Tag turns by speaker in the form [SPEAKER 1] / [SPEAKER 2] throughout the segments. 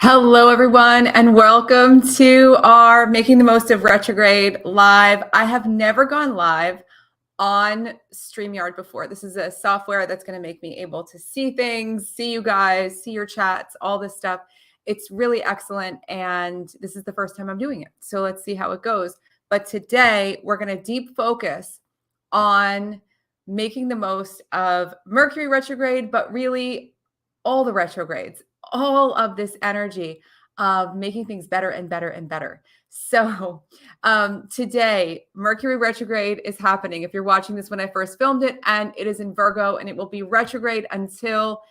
[SPEAKER 1] Hello, everyone, and welcome to our Making the Most of Retrograde live. I have never gone live on StreamYard before. This is a software that's going to make me able to see things, see you guys, see your chats, all this stuff. It's really excellent, and this is the first time I'm doing it. So let's see how it goes. But today, we're going to deep focus on making the most of Mercury retrograde, but really all the retrogrades, all of this energy of making things better and better and better. So today, Mercury retrograde is happening. If you're watching this when I first filmed it, and it is in Virgo, and it will be retrograde until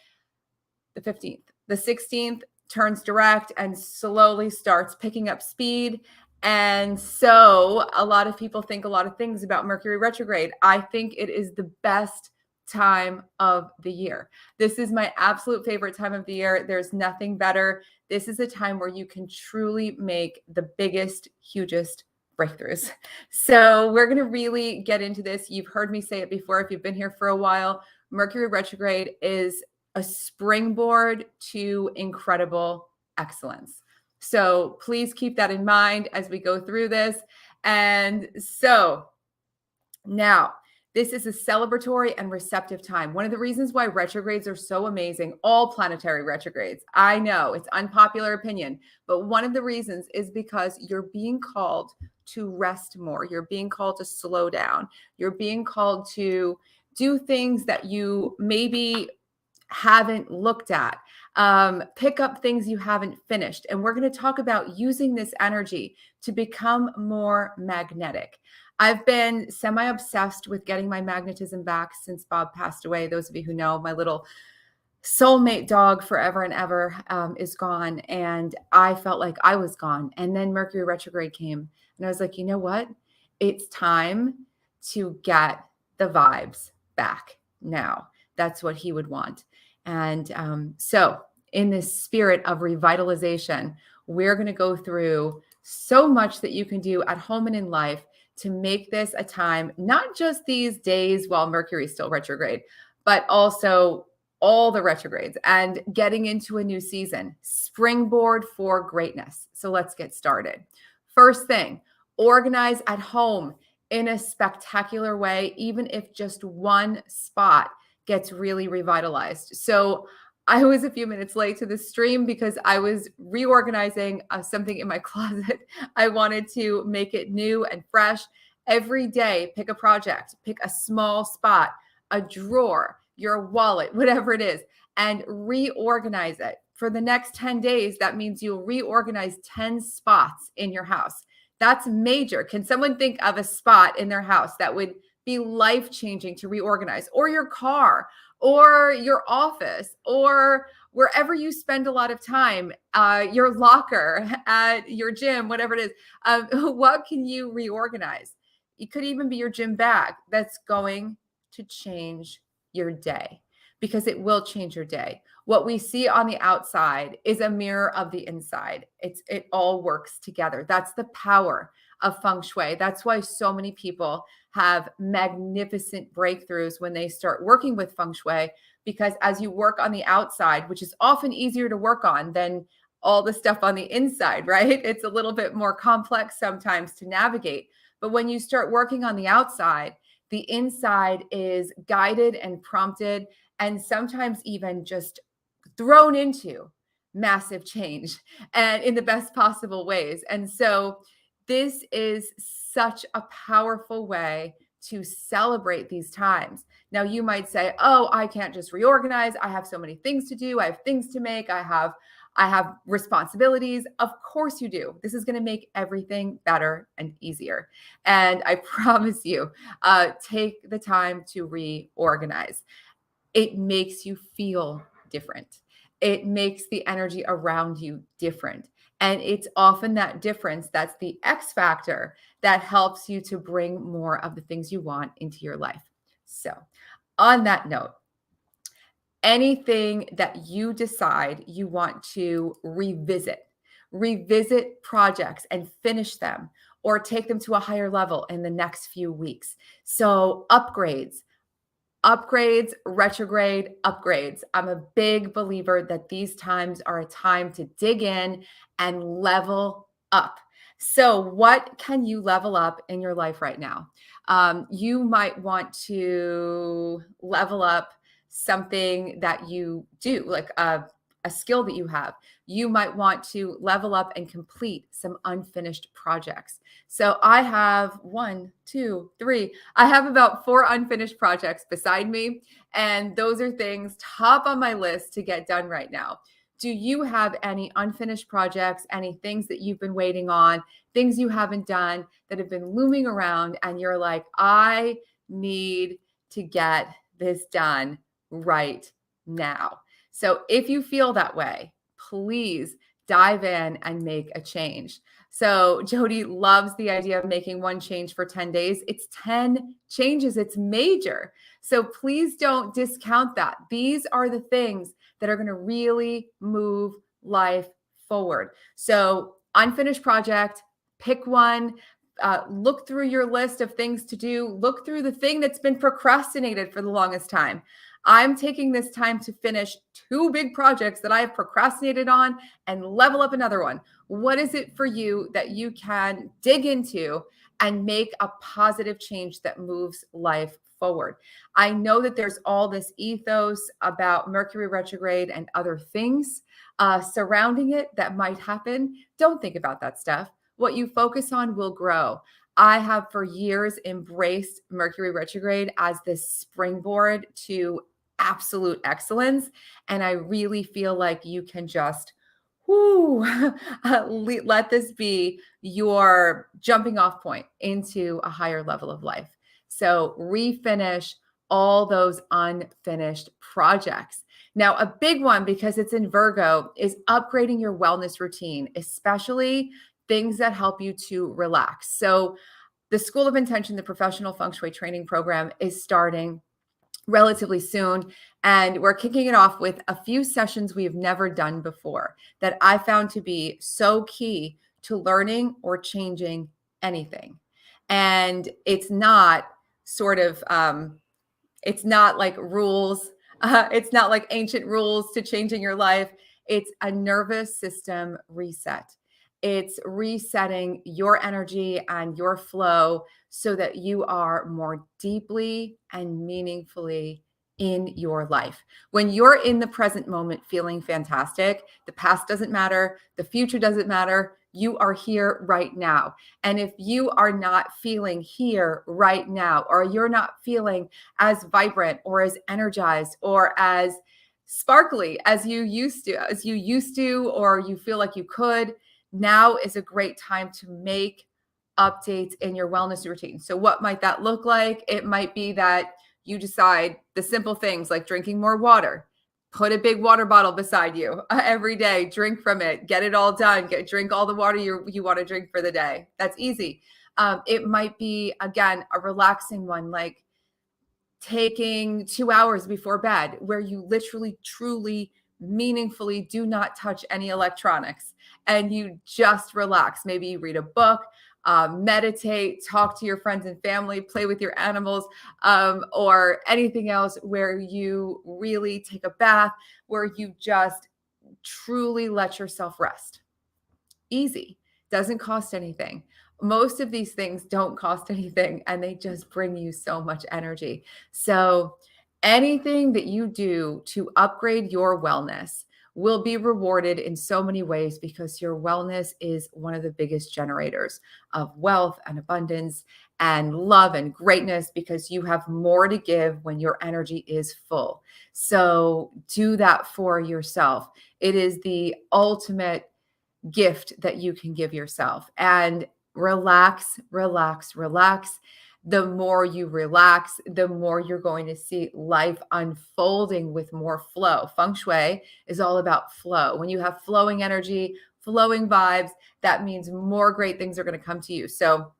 [SPEAKER 1] the 15th. The 16th turns direct and slowly starts picking up speed. And so a lot of people think a lot of things about Mercury retrograde. I think it is the best time of the year. This is my absolute favorite time of the year. There's nothing better. This is a time where you can truly make the biggest, hugest breakthroughs. So we're going to really get into this. You've heard me say it before. If you've been here for a while, Mercury retrograde is a springboard to incredible excellence. So please keep that in mind as we go through this. And so now, this is a celebratory and receptive time. One of the reasons why retrogrades are so amazing, all planetary retrogrades, I know it's unpopular opinion, but one of the reasons is because you're being called to rest more. You're being called to slow down. You're being called to do things that you maybe haven't looked at, pick up things you haven't finished. And we're going to talk about using this energy to become more magnetic. I've been semi-obsessed with getting my magnetism back since Bob passed away. Those of you who know, my little soulmate dog forever and ever is gone. And I felt like I was gone. And then Mercury retrograde came. And I was like, you know what? It's time to get the vibes back now. That's what he would want. And so in this spirit of revitalization, we're going to go through so much that you can do at home and in life to make this a time, not just these days while Mercury is still retrograde, but also all the retrogrades and getting into a new season, springboard for greatness. So let's get started. First thing, organize at home in a spectacular way, even if just one spot gets really revitalized. So I was a few minutes late to the stream because I was reorganizing something in my closet. I wanted to make it new and fresh. Every day, pick a project, pick a small spot, a drawer, your wallet, whatever it is, and reorganize it. For the next 10 days, that means you'll reorganize 10 spots in your house. That's major. Can someone think of a spot in their house that would be life-changing to reorganize, or your car, or your office, or wherever you spend a lot of time, your locker at your gym, whatever it is? What can you reorganize? It could even be your gym bag. That's going to change your day, because it will change your day. What we see on the outside is a mirror of the inside. It all works together. That's the power of Feng Shui. That's why so many people have magnificent breakthroughs when they start working with Feng Shui, because as you work on the outside, which is often easier to work on than all the stuff on the inside, right? It's a little bit more complex sometimes to navigate. But when you start working on the outside, the inside is guided and prompted, and sometimes even just thrown into massive change, and in the best possible ways. And so this is such a powerful way to celebrate these times. Now, you might say, oh, I can't just reorganize. I have so many things to do. I have things to make. I have responsibilities. Of course you do. This is going to make everything better and easier. And I promise you, take the time to reorganize. It makes you feel different. It makes the energy around you different. And it's often that difference that's the X factor that helps you to bring more of the things you want into your life. So on that note, anything that you decide you want to revisit projects and finish them, or take them to a higher level in the next few weeks. So upgrades, Upgrades, retrograde, upgrades. I'm a big believer that these times are a time to dig in and level up. So, what can you level up in your life right now? You might want to level up something that you do, like a skill that you have. You might want to level up and complete some unfinished projects. So, I have one, two, three. I have about 4 unfinished projects beside me, and those are things top on my list to get done right now. Do you have any unfinished projects, any things that you've been waiting on, things you haven't done that have been looming around, and you're like, I need to get this done right now? So if you feel that way, please dive in and make a change. So Jody loves the idea of making one change for 10 days. It's 10 changes. It's major. So please don't discount that. These are the things that are going to really move life forward. So unfinished project, pick one, look through your list of things to do, look through the thing that's been procrastinated for the longest time. I'm taking this time to finish 2 big projects that I have procrastinated on and level up another one. What is it for you that you can dig into and make a positive change that moves life forward? I know that there's all this ethos about Mercury retrograde and other things surrounding it that might happen. Don't think about that stuff. What you focus on will grow. I have for years embraced Mercury retrograde as this springboard to absolute excellence. And I really feel like you can just let this be your jumping off point into a higher level of life. So refinish all those unfinished projects. Now, a big one, because it's in Virgo, is upgrading your wellness routine, especially things that help you to relax. So the School of Intention, the professional Feng Shui training program, is starting relatively soon. And we're kicking it off with a few sessions we've never done before that I found to be so key to learning or changing anything. And it's not sort of, it's not like rules. It's not like ancient rules to changing your life. It's a nervous system reset. It's resetting your energy and your flow so that you are more deeply and meaningfully in your life. When you're in the present moment feeling fantastic, the past doesn't matter, the future doesn't matter. You are here right now. And if you are not feeling here right now, or you're not feeling as vibrant or as energized or as sparkly as you used to, or you feel like you could, now is a great time to make updates in your wellness routine. So what might that look like? It might be that you decide the simple things like drinking more water. Put a big water bottle beside you every day, drink from it, get it all done, drink all the water you want to drink for the day. That's easy. It might be, again, a relaxing one, like taking 2 hours before bed where you literally, truly, meaningfully do not touch any electronics and you just relax. Maybe you read a book, meditate, talk to your friends and family, play with your animals, or anything else where you really take a bath, where you just truly let yourself rest. Easy. Doesn't cost anything. Most of these things don't cost anything and they just bring you so much energy. So anything that you do to upgrade your wellness will be rewarded in so many ways because your wellness is one of the biggest generators of wealth and abundance and love and greatness because you have more to give when your energy is full. So do that for yourself. It is the ultimate gift that you can give yourself. And relax, relax, relax. The more you relax, the more you're going to see life unfolding with more flow. Feng Shui is all about flow. When you have flowing energy, flowing vibes, that means more great things are going to come to you. So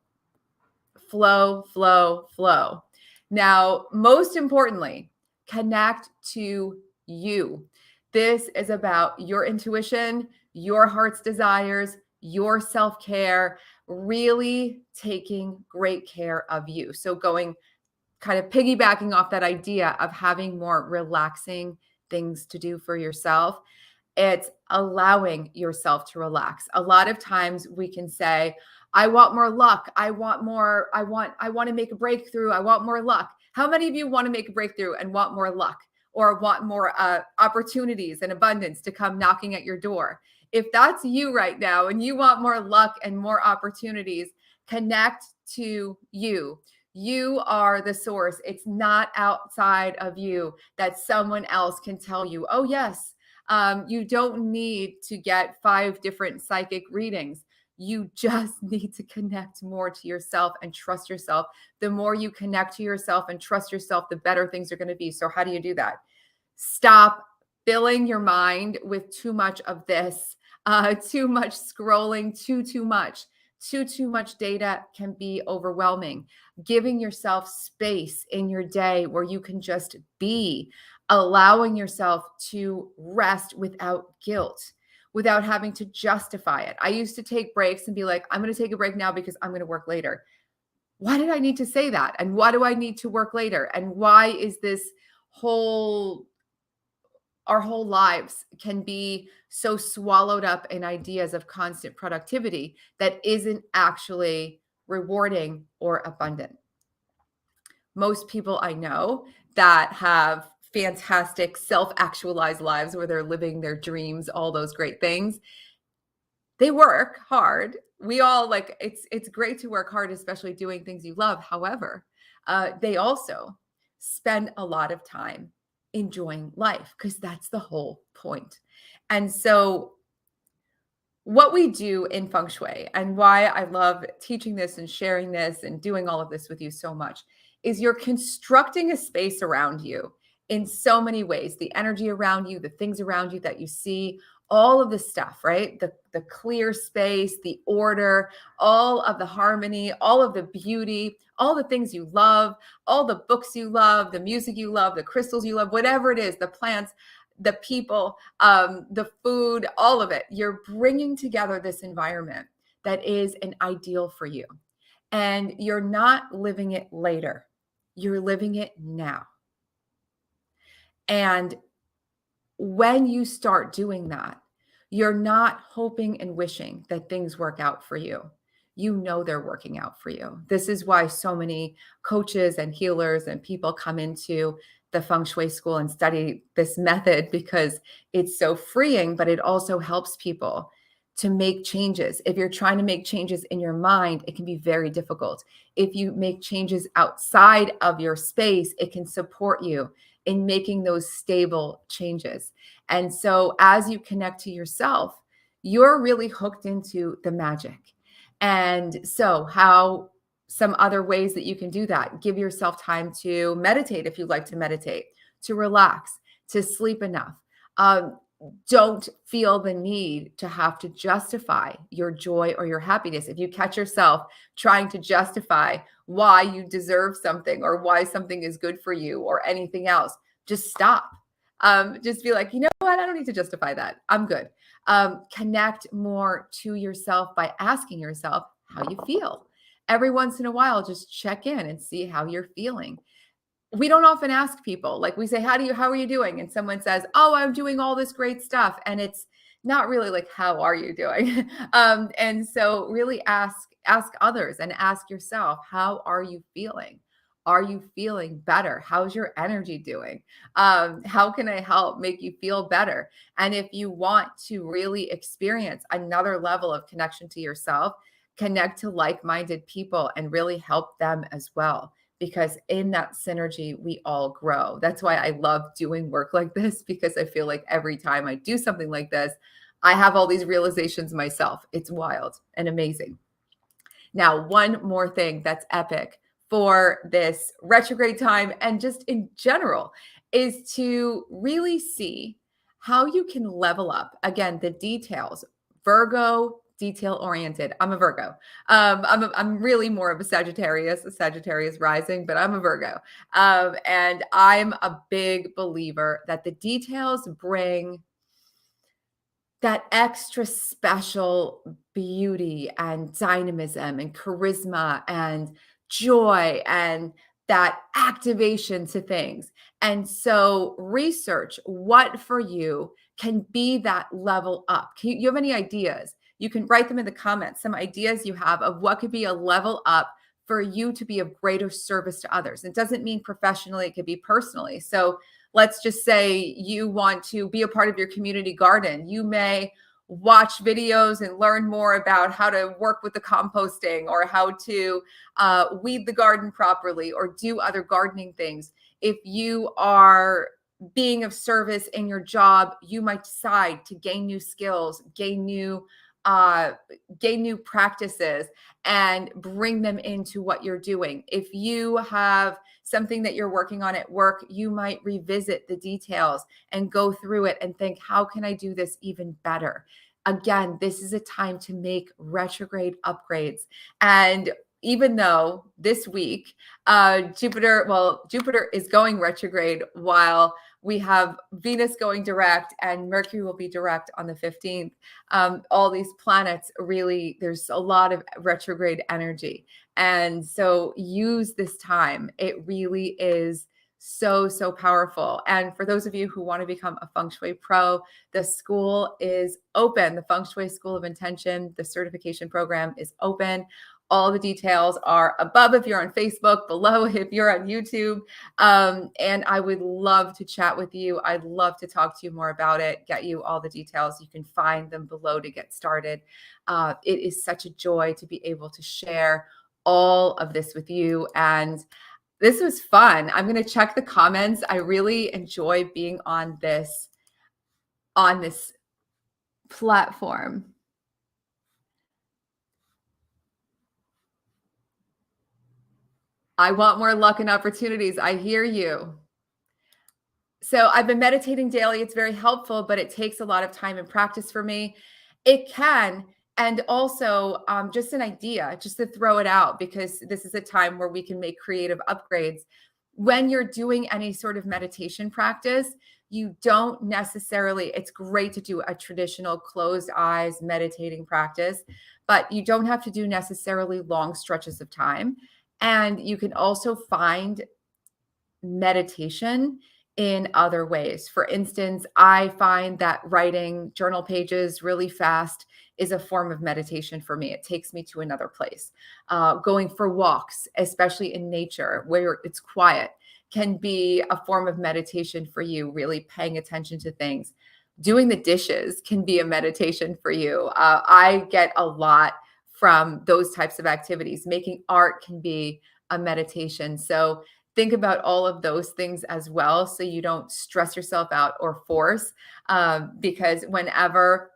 [SPEAKER 1] flow, flow, flow. Now, most importantly, connect to you. This is about your intuition, your heart's desires, your self-care, really taking great care of you. So going kind of piggybacking off that idea of having more relaxing things to do for yourself, it's allowing yourself to relax. A lot of times we can say, I want more luck. I want to make a breakthrough. I want more luck. How many of you want to make a breakthrough and want more luck, or want more opportunities and abundance to come knocking at your door? If that's you right now and you want more luck and more opportunities, connect to you. You are the source. It's not outside of you that someone else can tell you, oh, yes, you don't need to get 5 different psychic readings. You just need to connect more to yourself and trust yourself. The more you connect to yourself and trust yourself, the better things are going to be. So how do you do that? Stop filling your mind with too much of this, too much scrolling, too much. Too much data can be overwhelming. Giving yourself space in your day where you can just be, allowing yourself to rest without guilt, without having to justify it. I used to take breaks and be like, I'm going to take a break now because I'm going to work later. Why did I need to say that? And why do I need to work later? And why is this our whole lives can be so swallowed up in ideas of constant productivity that isn't actually rewarding or abundant? Most people I know that have fantastic self-actualized lives where they're living their dreams, all those great things, they work hard. We all like, it's great to work hard, especially doing things you love. However, they also spend a lot of time enjoying life, because that's the whole point. And so what we do in Feng Shui, and why I love teaching this and sharing this and doing all of this with you so much, is you're constructing a space around you in so many ways. The energy around you, the things around you that you see, all of the stuff, right? The clear space, the order, all of the harmony, all of the beauty, all the things you love, all the books you love, the music you love, the crystals you love, whatever it is, the plants, the people, the food, all of it. You're bringing together this environment that is an ideal for you. And you're not living it later. You're living it now. And when you start doing that, you're not hoping and wishing that things work out for you. You know they're working out for you. This is why so many coaches and healers and people come into the Feng Shui school and study this method, because it's so freeing, but it also helps people to make changes. If you're trying to make changes in your mind, it can be very difficult. If you make changes outside of your space, it can support you in making those stable changes. And so as you connect to yourself, you're really hooked into the magic. And so how some other ways that you can do that: give yourself time to meditate if you'd like to meditate, to relax, to sleep enough. Don't feel the need to have to justify your joy or your happiness. If you catch yourself trying to justify why you deserve something or why something is good for you or anything else, just stop. Just be like, you know what? I don't need to justify that. I'm good. Connect more to yourself by asking yourself how you feel. Every once in a while, just check in and see how you're feeling. We don't often ask people, like we say, how are you doing? And someone says, oh, I'm doing all this great stuff. And it's not really like, how are you doing? And so really ask others and ask yourself, how are you feeling? Are you feeling better? How's your energy doing? How can I help make you feel better? And if you want to really experience another level of connection to yourself, connect to like-minded people and really help them as well. Because in that synergy, we all grow. That's why I love doing work like this, because I feel like every time I do something like this, I have all these realizations myself. It's wild and amazing. Now, one more thing that's epic for this retrograde time and just in general is to really see how you can level up. Again, the details. Virgo, detail oriented. I'm a Virgo. I'm really more of a Sagittarius rising, but I'm a Virgo. And I'm a big believer that the details bring that extra special beauty and dynamism and charisma and joy. And that activation to things. And so research what for you can be that level up. You have any ideas? You can write them in the comments, some ideas you have of what could be a level up for you to be of greater service to others. It doesn't mean professionally, it could be personally. So let's just say you want to be a part of your community garden. You may watch videos and learn more about how to work with the composting or how to weed the garden properly or do other gardening things. If you are being of service in your job, you might decide to gain new skills, uh, gain new practices, and bring them into what you're doing. If you have something that you're working on at work, you might revisit the details and go through it and think, how can I do this even better? Again, this is a time to make retrograde upgrades. And even though this week, Jupiter is going retrograde while we have Venus going direct and Mercury will be direct on the 15th. All these planets really, there's a lot of retrograde energy. And so use this time. It really is so, so powerful. And for those of you who want to become a Feng Shui pro, the school is open. The Feng Shui School of Intention, the certification program is open. All the details are above if you're on Facebook, below if you're on YouTube. And I would love to chat with you. I'd love to talk to you more about it, get you all the details. You can find them below to get started. It is such a joy to be able to share all of this with you. And this was fun. I'm going to check the comments. I really enjoy being on this platform. I want more luck and opportunities. I hear you. So I've been meditating daily. It's very helpful, but it takes a lot of time and practice for me. It can. And also, just an idea, just to throw it out, because this is a time where we can make creative upgrades. When you're doing any sort of meditation practice, you don't necessarily, it's great to do a traditional closed eyes meditating practice, but you don't have to do necessarily long stretches of time. And you can also find meditation in other ways. For instance, I find that writing journal pages really fast is a form of meditation for me. It takes me to another place. Going for walks, especially in nature where it's quiet, can be a form of meditation for you, really paying attention to things. Doing the dishes can be a meditation for you. I get a lot from those types of activities. Making art can be a meditation. So think about all of those things as well, so you don't stress yourself out or force, because whenever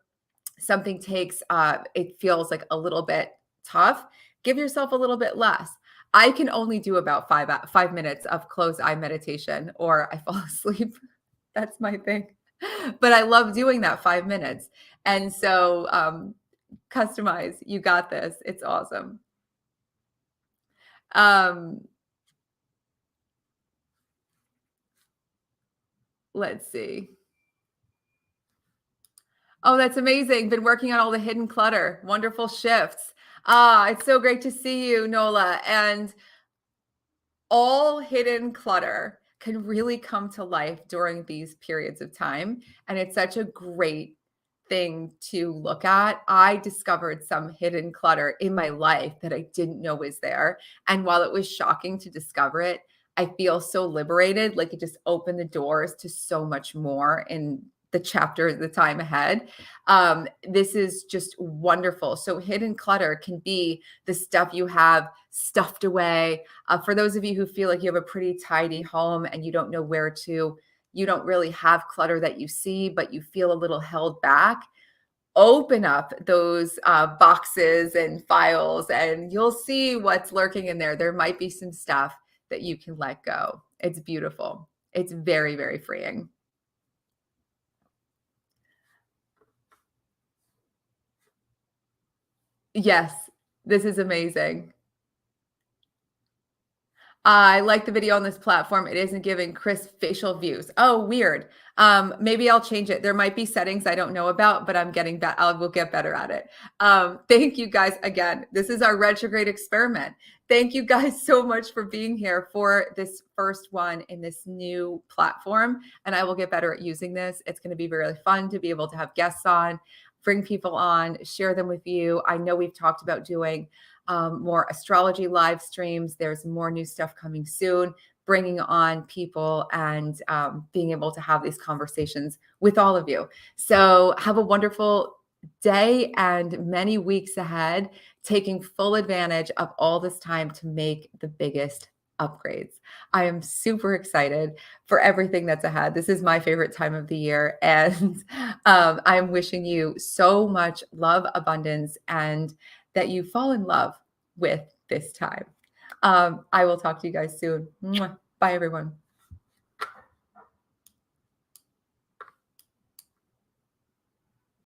[SPEAKER 1] something takes, it feels like a little bit tough, give yourself a little bit less. I can only do about 5 minutes of closed eye meditation or I fall asleep. That's my thing. But I love doing that 5 minutes. And so customize, you got this. It's awesome. Let's see. Oh, that's amazing. Been working on all the hidden clutter. Wonderful shifts. It's so great to see you, Nola. And all hidden clutter can really come to life during these periods of time. And it's such a great thing to look at. I discovered some hidden clutter in my life that I didn't know was there. And while it was shocking to discover it, I feel so liberated. Like it just opened the doors to so much more in the chapter, the time ahead. This is just wonderful. So hidden clutter can be the stuff you have stuffed away. For those of you who feel like you have a pretty tidy home and you don't know where to, you don't really have clutter that you see, but you feel a little held back, open up those boxes and files and you'll see what's lurking in there. There might be some stuff that you can let go. It's beautiful. It's very, very freeing. Yes, this is amazing. I like the video on this platform. It isn't giving crisp facial views. Oh, weird. Maybe I'll change it. There might be settings I don't know about, but I'm getting better. I will get better at it. Thank you guys again. This is our retrograde experiment. Thank you guys so much for being here for this first one in this new platform. And I will get better at using this. It's going to be really fun to be able to have guests on, bring people on, share them with you. I know we've talked about doing more astrology live streams. There's more new stuff coming soon, bringing on people and being able to have these conversations with all of you. So have a wonderful day and many weeks ahead, taking full advantage of all this time to make the biggest upgrades. I am super excited for everything that's ahead. This is my favorite time of the year. And I'm wishing you so much love, abundance, and that you fall in love with this time. I will talk to you guys soon. Mwah. Bye, everyone.